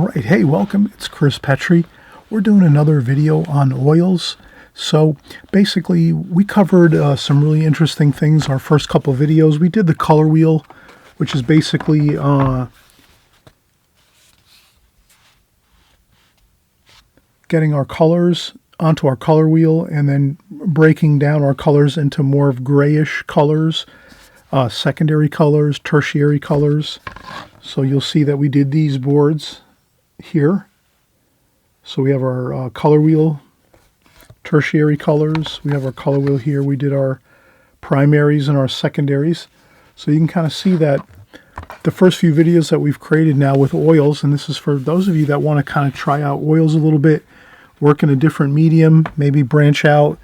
Alright, hey, welcome. It's Chris Petrie. We're doing another video on oils. So basically, we covered some really interesting things our first couple of videos. We did the color wheel, which is basically getting our colors onto our color wheel and then breaking down our colors into more of grayish colors, secondary colors, tertiary colors. So you'll see that we did these boards here. So we have our color wheel, tertiary colors. We have our color wheel here. We did our primaries and our secondaries. So you can kind of see that the first few videos that we've created now with oils, and this is for those of you that want to kind of try out oils a little bit, work in a different medium, maybe branch out,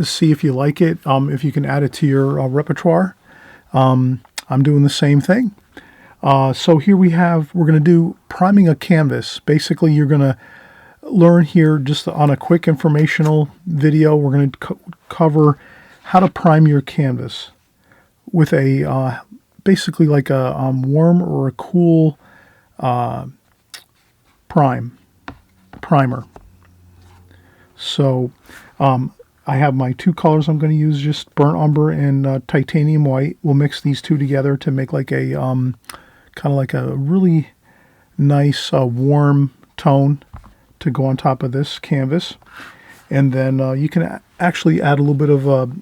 see if you like it, if you can add it to your repertoire. I'm doing the same thing. So here we're going to do priming a canvas. Basically, you're going to learn here just on a quick informational video. We're going to cover how to prime your canvas with a basically like a warm or a cool primer. So I have my two colors I'm going to use, just burnt umber and titanium white. We'll mix these two together to make like a kind of like a really nice warm tone to go on top of this canvas. And then you can actually add a little bit of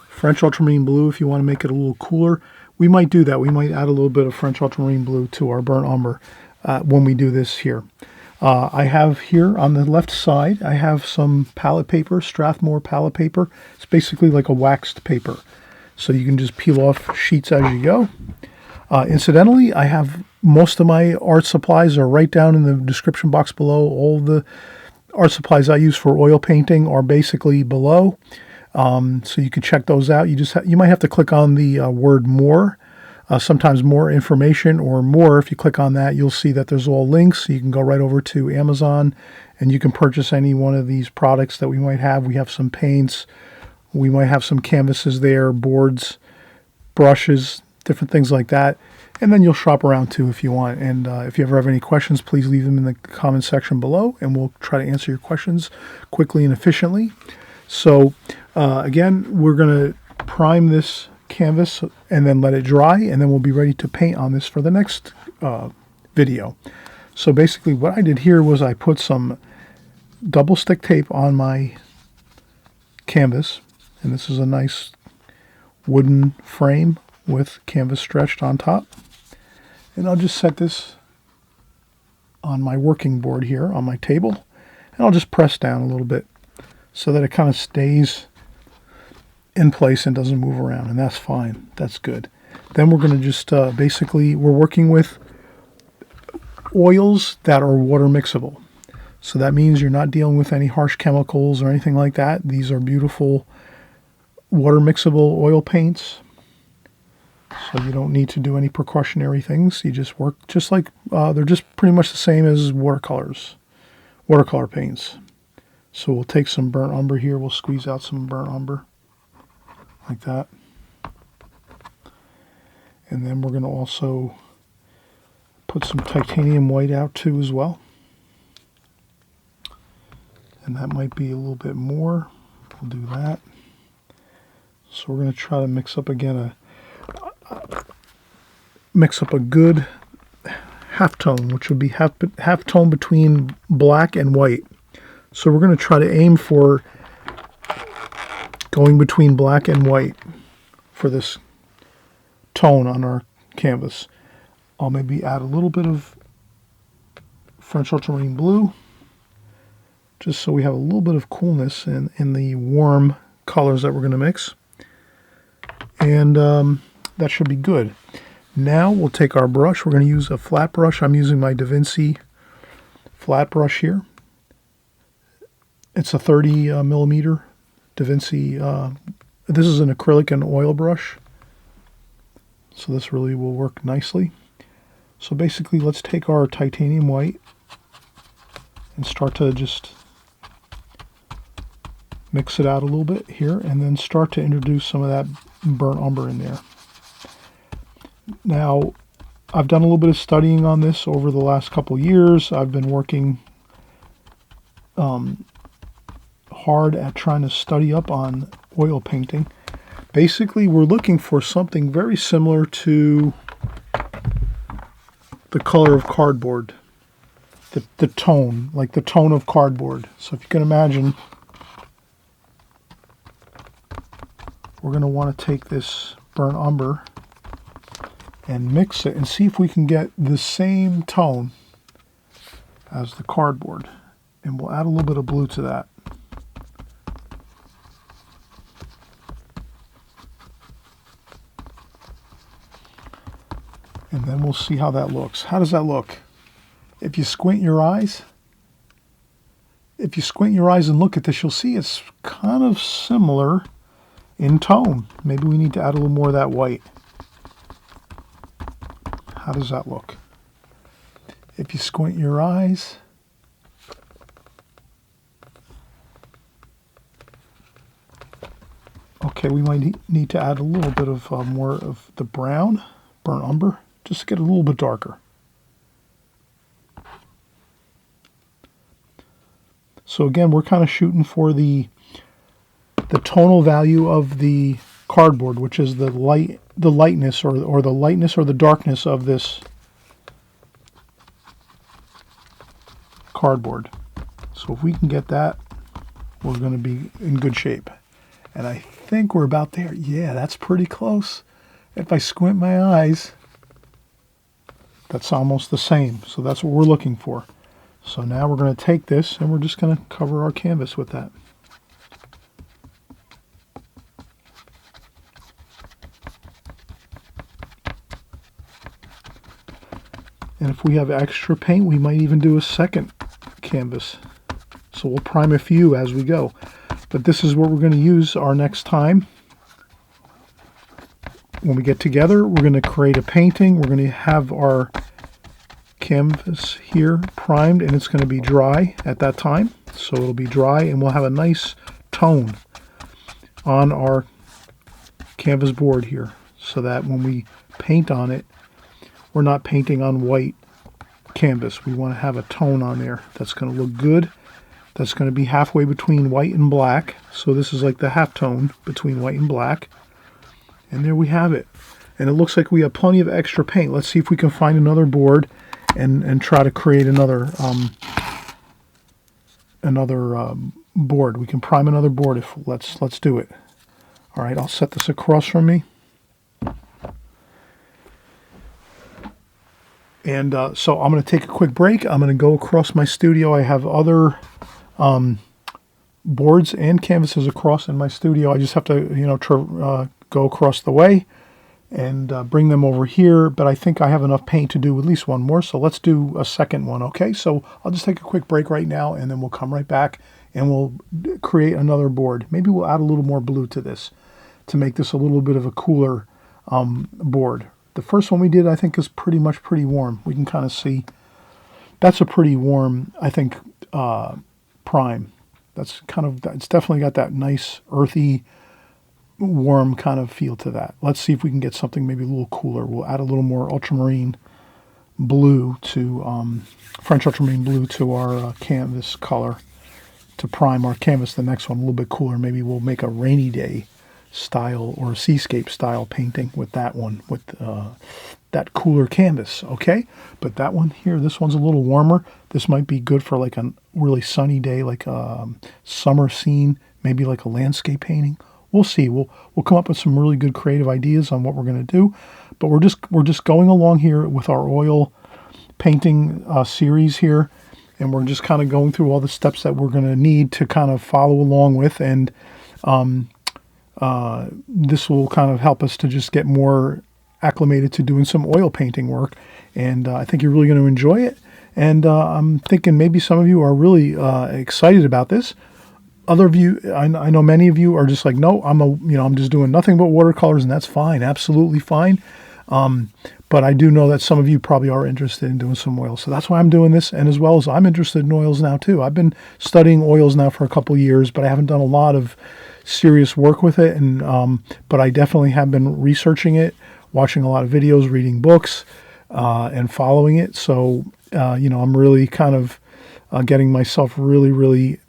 French ultramarine blue if you want to make it a little cooler. We might do that. We might add a little bit of French ultramarine blue to our burnt umber when we do this here. I have here on the left side, I have some palette paper, Strathmore palette paper. It's basically like a waxed paper. So you can just peel off sheets as you go. Incidentally, I have most of my art supplies are right down in the description box below. All the art supplies I use for oil painting are basically below. So you can check those out. You might have to click on the word more. Sometimes more information or more. If you click on that, you'll see that there's all links. You can go right over to Amazon and you can purchase any one of these products that we might have. We have some paints. We might have some canvases there, boards, brushes, different things like that. And then you'll shop around too if you want. And if you ever have any questions, please leave them in the comment section below and we'll try to answer your questions quickly and efficiently. So again, we're going to prime this canvas and then let it dry, and then we'll be ready to paint on this for the next video. So basically what I did here was I put some double stick tape on my canvas, and this is a nice wooden frame with canvas stretched on top. And I'll just set this on my working board here on my table, and I'll just press down a little bit so that it kind of stays in place and doesn't move around, and that's fine. That's good. Then we're going to just basically, we're working with oils that are water mixable. So that means you're not dealing with any harsh chemicals or anything like that. These are beautiful water mixable oil paints. So you don't need to do any precautionary things. You just work just like, they're just pretty much the same as watercolor paints. So we'll take some burnt umber here. We'll squeeze out some burnt umber like that. And then we're going to also put some titanium white out too as well. And that might be a little bit more. We'll do that. So we're going to try to mix up again a good half tone, which would be half tone between black and white. So we're going to try to aim for going between black and white for this tone on our canvas. I'll maybe add a little bit of French ultramarine blue, just so we have a little bit of coolness in the warm colors that we're going to mix. And that should be good. Now we'll take our brush. We're going to use a flat brush. I'm using my Da Vinci flat brush here. It's a 30 millimeter Da Vinci. This is an acrylic and oil brush. So this really will work nicely. So basically, let's take our titanium white and start to just mix it out a little bit here, and then start to introduce some of that burnt umber in there. Now, I've done a little bit of studying on this over the last couple years. I've been working hard at trying to study up on oil painting. Basically, we're looking for something very similar to the color of cardboard, the tone, like the tone of cardboard. So if you can imagine, we're going to want to take this burnt umber and mix it and see if we can get the same tone as the cardboard. And we'll add a little bit of blue to that. And then we'll see how that looks. How does that look? If you squint your eyes, and look at this, you'll see it's kind of similar in tone. Maybe we need to add a little more of that white. How does that look? If you squint your eyes, okay, we might need to add a little bit of more of the brown, burnt umber, just to get a little bit darker. So again, we're kind of shooting for the tonal value of the cardboard, which is the lightness or the lightness or the darkness of this cardboard. So if we can get that, we're going to be in good shape. And I think we're about there. Yeah, that's pretty close. If I squint my eyes, that's almost the same. So that's what we're looking for. So now we're going to take this and we're just going to cover our canvas with that. And if we have extra paint, we might even do a second canvas. So we'll prime a few as we go. But this is what we're going to use our next time. When we get together, we're going to create a painting. We're going to have our canvas here primed, and it's going to be dry at that time. So it'll be dry, and we'll have a nice tone on our canvas board here, so that when we paint on it, we're not painting on white canvas. We want to have a tone on there that's going to look good. That's going to be halfway between white and black. So this is like the half tone between white and black. And there we have it. And it looks like we have plenty of extra paint. Let's see if we can find another board and try to create another board. We can prime another board if let's do it. All right, I'll set this across from me. And so I'm going to take a quick break. I'm going to go across my studio. I have other boards and canvases across in my studio. I just have to, go across the way and bring them over here. But I think I have enough paint to do at least one more. So let's do a second one, okay? So I'll just take a quick break right now, and then we'll come right back and we'll create another board. Maybe we'll add a little more blue to this to make this a little bit of a cooler board. The first one we did, I think, is pretty warm. We can kind of see that's a pretty warm, I think, prime. It's definitely got that nice earthy, warm kind of feel to that. Let's see if we can get something maybe a little cooler. We'll add a little more ultramarine blue to French ultramarine blue to our canvas color to prime our canvas. The next one a little bit cooler. Maybe we'll make a rainy day style or seascape style painting with that one, with that cooler canvas, okay? But that one here, this one's a little warmer. This might be good for like a really sunny day, like a summer scene, maybe like a landscape painting. We'll see. We'll come up with some really good creative ideas on what we're going to do. But we're just going along here with our oil painting series here, and we're just kind of going through all the steps that we're going to need to kind of follow along with, and this will kind of help us to just get more acclimated to doing some oil painting work. And I think you're really going to enjoy it. And I'm thinking maybe some of you are really excited about this. Other of you, I know many of you are just like, no, I'm just doing nothing but watercolors, and that's fine, absolutely fine. But I do know that some of you probably are interested in doing some oils. So that's why I'm doing this. And as well as I'm interested in oils now too. I've been studying oils now for a couple years, but I haven't done a lot of serious work with it. And but I definitely have been researching it, watching a lot of videos, reading books, and following it. So, I'm really kind of getting myself really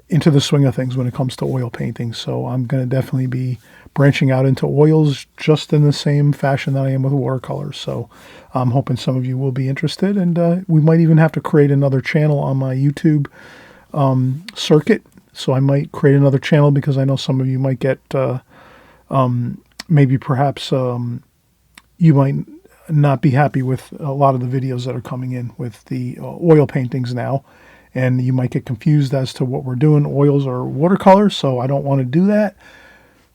into the swing of things when it comes to oil painting. So I'm going to definitely be branching out into oils just in the same fashion that I am with watercolors. So I'm hoping some of you will be interested, and we might even have to create another channel on my YouTube circuit. So I might create another channel because I know some of you might get maybe perhaps you might not be happy with a lot of the videos that are coming in with the oil paintings now, and you might get confused as to what we're doing, oils or watercolors. So I don't want to do that.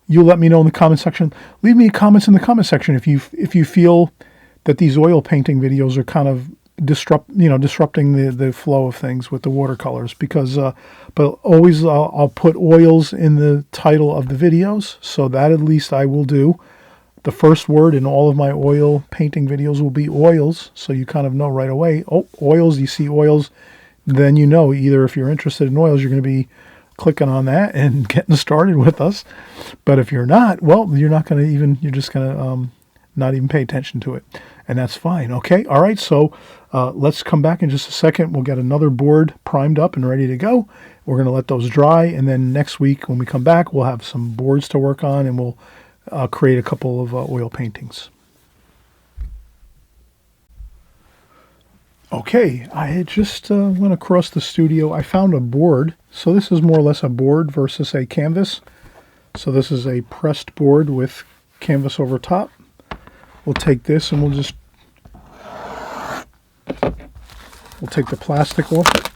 You let me know in the comment section. Leave me comments in the comment section if you feel that these oil painting videos are kind of disrupting the flow of things with the watercolors, because but always I'll put oils in the title of the videos, so that at least I will do. The first word in all of my oil painting videos will be oils, so you kind of know right away, oh, oils, you see oils, then you know either if you're interested in oils, you're going to be clicking on that and getting started with us. But if you're not, well, you're just going to not even pay attention to it. And that's fine. Okay. All right. So let's come back in just a second. We'll get another board primed up and ready to go. We're going to let those dry. And then next week when we come back, we'll have some boards to work on, and we'll create a couple of oil paintings. Okay, I had just went across the studio. I found a board. So this is more or less a board versus a canvas. So this is a pressed board with canvas over top. We'll take this and we'll take the plastic off it.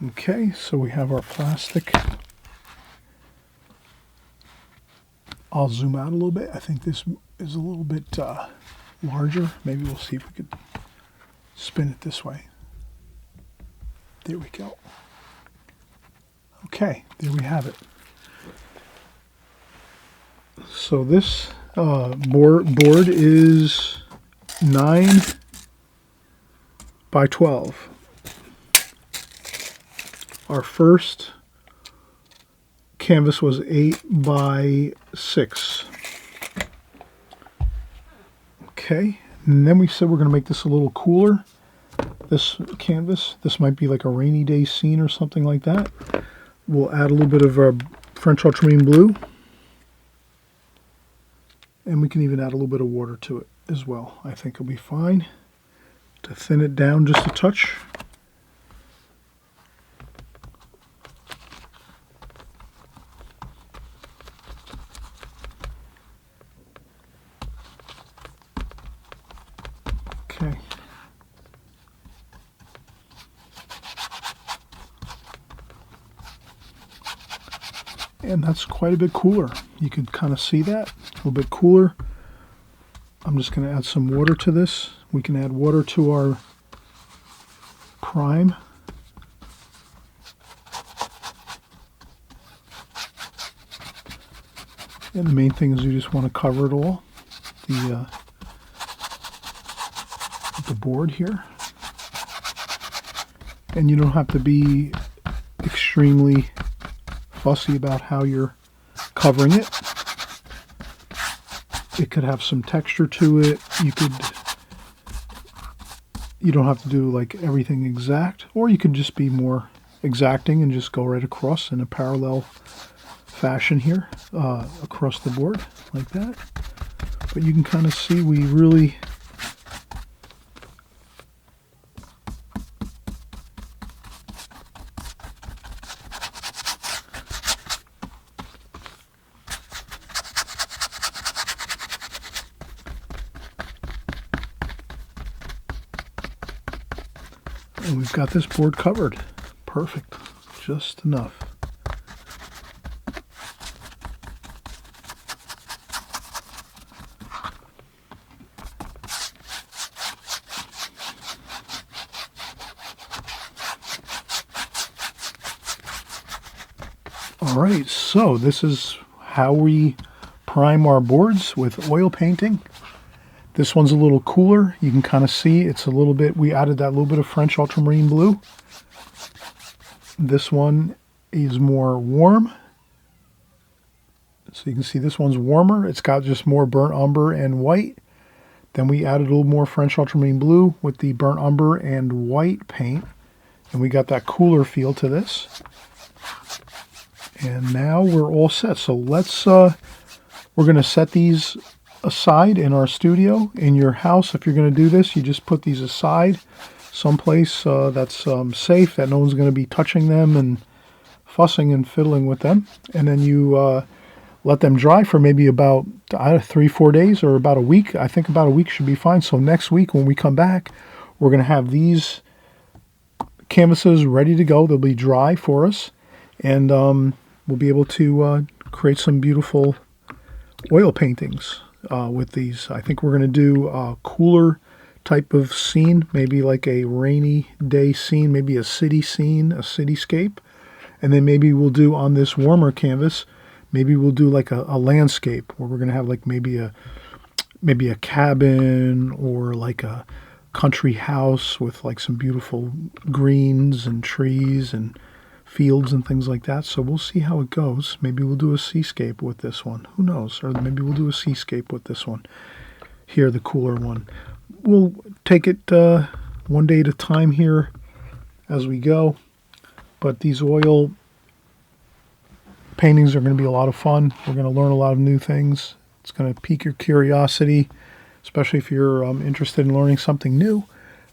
Okay, so we have our plastic. I'll zoom out a little bit. I think this is a little bit larger. Maybe we'll see if we could spin it this way. There we go. Okay, there we have it. So this board is 9 by 12. Our first canvas was 8 by 6. Okay, and then we said we're going to make this a little cooler. This canvas, this might be like a rainy day scene or something like that. We'll add a little bit of French ultramarine blue, and we can even add a little bit of water to it as well. I think it'll be fine to thin it down just a touch. Okay. And that's quite a bit cooler. You can kind of see that, a little bit cooler. I'm just going to add some water to this. We can add water to our prime. And the main thing is you just want to cover it all, the board here. And you don't have to be extremely fussy about how you're covering it. It could have some texture to it. You don't have to do like everything exact, or you could just be more exacting and just go right across in a parallel fashion here across the board like that. But you can kind of see we really and we've got this board covered. Perfect. Just enough. Alright, so this is how we prime our boards with oil painting. This one's a little cooler. You can kind of see it's a little bit, we added that little bit of French ultramarine blue. This one is more warm. So you can see this one's warmer. It's got just more burnt umber and white. Then we added a little more French ultramarine blue with the burnt umber and white paint. And we got that cooler feel to this. And now we're all set. So let's, we're going to set these aside in our studio. In your house, if you're going to do this, you just put these aside someplace that's safe, that no one's going to be touching them and fussing and fiddling with them. And then you let them dry for maybe about 3-4 days or about a week. I think about a week should be fine. So next week when we come back, we're going to have these canvases ready to go. They'll be dry for us. And we'll be able to create some beautiful oil paintings with these. I think we're going to do a cooler type of scene, maybe like a rainy day scene, maybe a city scene, a cityscape. And then maybe we'll do on this warmer canvas, maybe we'll do like a landscape where we're going to have like maybe a cabin or like a country house with like some beautiful greens and trees and fields and things like that. So we'll see how it goes. Maybe we'll do a seascape with this one. Who knows? Or maybe we'll do a seascape with this one. Here, the cooler one. We'll take it one day at a time here as we go. But these oil paintings are going to be a lot of fun. We're going to learn a lot of new things. It's going to pique your curiosity, especially if you're interested in learning something new.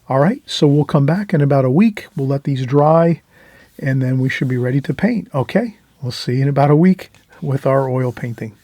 All right, so we'll come back in about a week. We'll let these dry, and then we should be ready to paint. Okay, we'll see you in about a week with our oil painting.